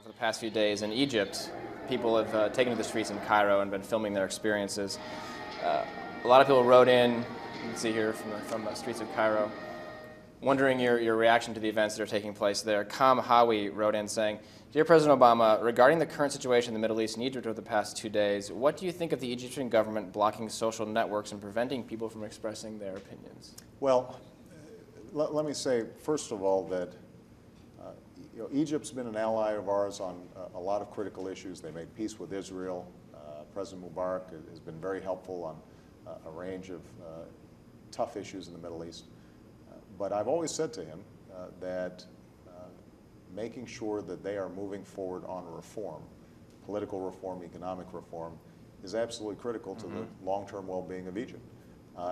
Over the past few days in Egypt, people have taken to the streets in Cairo and been filming their experiences. A lot of people wrote in, you can see here from the streets of Cairo, wondering your reaction to the events that are taking place there. Kam Hawi wrote in saying, "Dear President Obama, regarding the current situation in the Middle East and Egypt over the past 2 days, what do you think of the Egyptian government blocking social networks and preventing people from expressing their opinions?" Well, let me say, first of all, that Egypt's been an ally of ours on a lot of critical issues. They made peace with Israel. President Mubarak has been very helpful on a range of tough issues in the Middle East. But I've always said to him that making sure that they are moving forward on reform, political reform, economic reform, is absolutely critical to the long-term well-being of Egypt.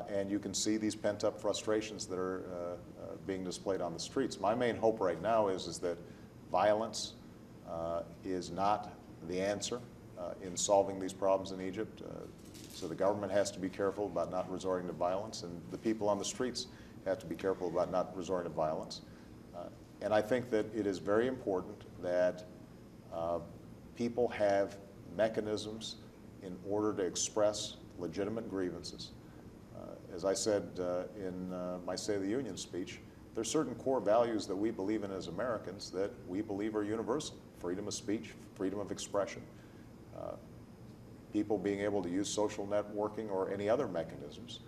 And you can see these pent-up frustrations that are being displayed on the streets. My main hope right now is that violence is not the answer in solving these problems in Egypt. So the government has to be careful about not resorting to violence, and the people on the streets have to be careful about not resorting to violence. And I think that it is very important that people have mechanisms in order to express legitimate grievances. As I said in my State of the Union speech, there are certain core values that we believe in as Americans that we believe are universal: freedom of speech, freedom of expression, people being able to use social networking or any other mechanisms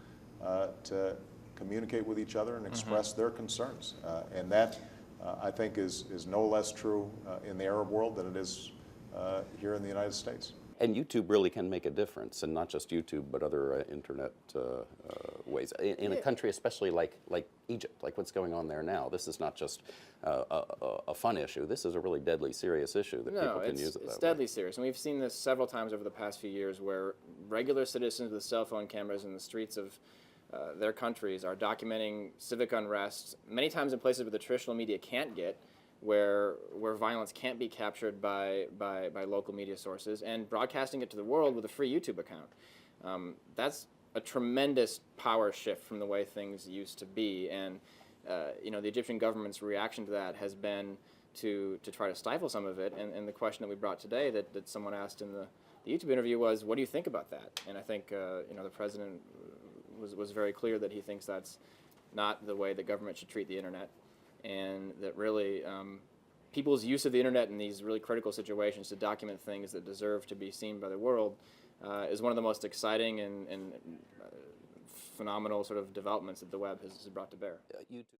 to communicate with each other and express their concerns. And that, I think, is no less true in the Arab world than it is here in the United States. And YouTube really can make a difference, and not just YouTube, but other internet ways. In a country especially like Egypt, like what's going on there now, this is not just a fun issue. This is a really deadly, serious issue that people can use it that way. No, it's deadly serious. And we've seen this several times over the past few years where regular citizens with cell phone cameras in the streets of their countries are documenting civic unrest, many times in places where the traditional media can't get, where violence can't be captured by local media sources, and broadcasting it to the world with a free YouTube account. That's a tremendous power shift from the way things used to be, and the Egyptian government's reaction to that has been to try to stifle some of it. And the question that we brought today that someone asked in the YouTube interview was, what do you think about that? And I think the president was very clear that he thinks that's not the way the government should treat the internet, and that really people's use of the internet in these really critical situations to document things that deserve to be seen by the world is one of the most exciting and phenomenal sort of developments that the web has brought to bear. YouTube.